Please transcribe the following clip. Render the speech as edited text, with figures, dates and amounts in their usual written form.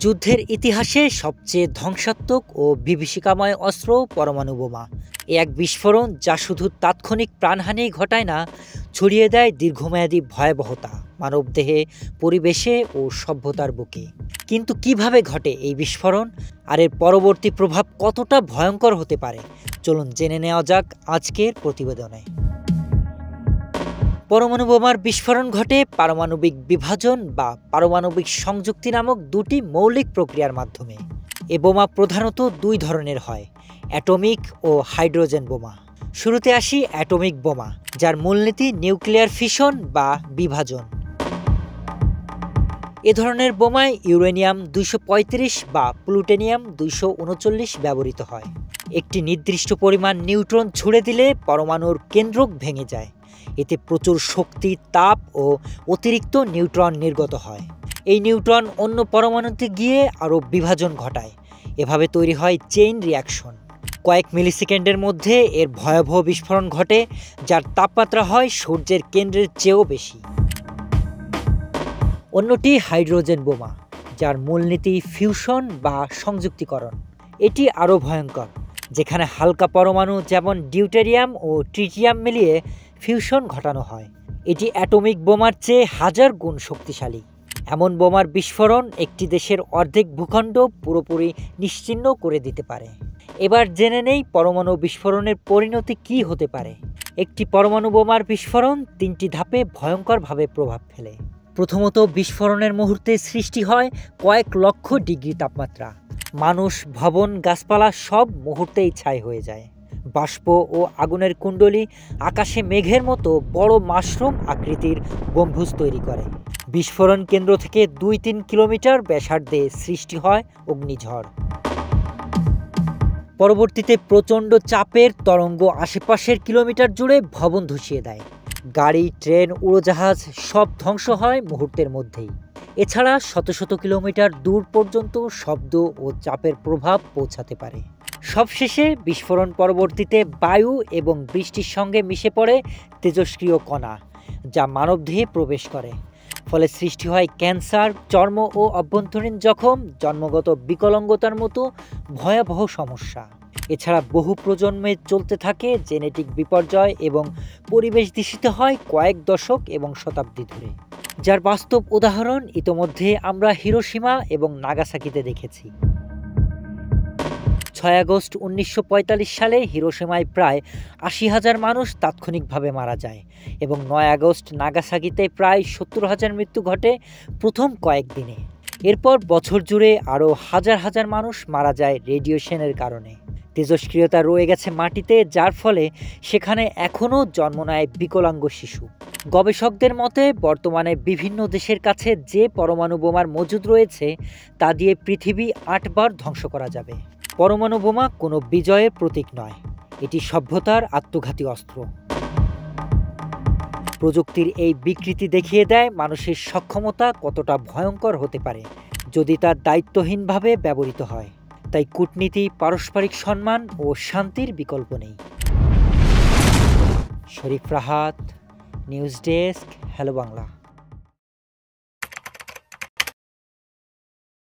যুদ্ধের ইতিহাসে সবচেয়ে ধ্বংসাত্মক ও বিভীষিকাময় অস্ত্র পরমাণু বোমা। এক বিস্ফোরণ যা শুধু তাৎক্ষণিক প্রাণহানি ঘটায় না, ছড়িয়ে দেয় দীর্ঘমেয়াদী ভয়াবহতা মানবদেহে, পরিবেশে ও সভ্যতার বুকে। কিন্তু কিভাবে ঘটে এই বিস্ফোরণ, আর এর পরবর্তী প্রভাব কতটা ভয়ঙ্কর হতে পারে, চলুন জেনে নেওয়া যাক আজকের প্রতিবেদনে। পরমাণু বোমার বিস্ফোরণ ঘটে পারমাণবিক বিভাজন বা পারমাণবিক সংযুক্তি নামক দুটি মৌলিক প্রক্রিয়ার মাধ্যমে। এ বোমা প্রধানত দুই ধরনের হয়, অ্যাটমিক ও হাইড্রোজেন বোমা। শুরুতে আসি অ্যাটমিক বোমা, যার মূলনীতি নিউক্লিয়ার ফিশন বা বিভাজন। এ ধরনের বোমায় ইউরেনিয়াম 235 বা প্লুটোনিয়াম 239 ব্যবহৃত হয়। একটি নির্দিষ্ট পরিমাণ নিউট্রন ছুড়ে দিলে পরমাণুর কেন্দ্রক ভেঙে যায়। এতে প্রচুর শক্তি, তাপ ও অতিরিক্ত নিউট্রন নির্গত হয়। এই নিউট্রন অন্য পরমাণুতে গিয়ে আরও বিভাজন ঘটায়। এভাবে তৈরি হয় চেইন রিয়াকশন। কয়েক মিলিসেকেন্ডের মধ্যে এর ভয়াবহ বিস্ফোরণ ঘটে, যার তাপমাত্রা হয় সূর্যের কেন্দ্রের চেয়েও বেশি। অন্যটি হাইড্রোজেন বোমা, যার মূলনীতি ফিউশন বা সংযুক্তিকরণ। এটি আরও ভয়ঙ্কর, যেখানে হালকা পরমাণু যেমন ডিউটেরিয়াম ও ট্রিটিয়াম মিলিয়ে ফিউশন ঘটানো হয়। এটি অ্যাটমিক বোমার চেয়ে 1000 গুণ শক্তিশালী। এমন বোমার বিস্ফোরণ একটি দেশের অর্ধেক ভূখণ্ড পুরোপুরি নিশ্চিহ্ন করে দিতে পারে। এবার জেনে নেই পরমাণু বিস্ফোরণের পরিণতি কী হতে পারে। একটি পরমাণু বোমার বিস্ফোরণ 3টি ধাপে ভয়ঙ্করভাবে প্রভাব ফেলে। প্রথমত, বিস্ফোরণের মুহূর্তে সৃষ্টি হয় কয়েক লক্ষ ডিগ্রি তাপমাত্রা। মানুষ, ভবন, গাছপালা সব মুহূর্তেই ছাই হয়ে যায়। বাষ্প ও আগুনের কুণ্ডলী আকাশে মেঘের মতো বড় মাশরুম আকৃতির গম্বুজ তৈরি করে। বিস্ফোরণ কেন্দ্র থেকে 2-3 কিলোমিটার ব্যাসার্ধে সৃষ্টি হয় অগ্নিঝড়। পরবর্তীতে প্রচণ্ড চাপের তরঙ্গ আশেপাশের কিলোমিটার জুড়ে ভবন ধসিয়ে দেয়। গাড়ি, ট্রেন, উড়োজাহাজ সব ধ্বংস হয় মুহূর্তের মধ্যেই। এছাড়া শত শত কিলোমিটার দূর পর্যন্ত শব্দ ও চাপের প্রভাব পৌঁছাতে পারে। সবশেষে বিস্ফোরণ পরবর্তীতে বায়ু এবং বৃষ্টির সঙ্গে মিশে পড়ে তেজস্ক্রিয় কণা, যা মানবদেহে প্রবেশ করে। ফলে সৃষ্টি হয় ক্যান্সার, চর্ম ও অভ্যন্তরীণ জখম, জন্মগত বিকলাঙ্গতার মতো ভয়াবহ সমস্যা। এছাড়া বহু প্রজন্মে চলতে থাকে জেনেটিক বিপর্যয় এবং পরিবেশ দূষিত হয় কয়েক দশক এবং শতাব্দী ধরে, যার বাস্তব উদাহরণ ইতোমধ্যে আমরা হিরোশিমা এবং নাগাসাকিতে দেখেছি। 6 আগস্ট 1945 সালে হিরোশিমায় প্রায় 80,000 মানুষ তাৎক্ষণিকভাবে মারা যায় এবং 9 আগস্ট নাগাসাকিতে প্রায় 70,000 মৃত্যু ঘটে প্রথম কয়েকদিনে। এরপর বছর জুড়ে আরও হাজার হাজার মানুষ মারা যায় রেডিয়েশনের কারণে। তেজস্ক্রিয়তা রয়ে গেছে মাটিতে, যার ফলে সেখানে এখনও জন্ম নেয় বিকলাঙ্গ শিশু। গবেষকদের মতে বর্তমানে বিভিন্ন দেশের কাছে যে পরমাণু বোমার মজুদ রয়েছে তা দিয়ে পৃথিবী 8 বার ধ্বংস করা যাবে। পরমাণু বোমা কোনো বিজয়ের প্রতীক নয়, এটি সভ্যতার আত্মঘাতী অস্ত্র। প্রযুক্তির এই বিকৃতি দেখিয়ে দেয় মানুষের সক্ষমতা কতটা ভয়ঙ্কর হতে পারে যদি তা দায়িত্বহীনভাবে ব্যবহৃত হয়। তাই কূটনীতি, পারস্পরিক সম্মান ও শান্তির বিকল্প নেই। Sharif Rahat, news desk, hello Bangla.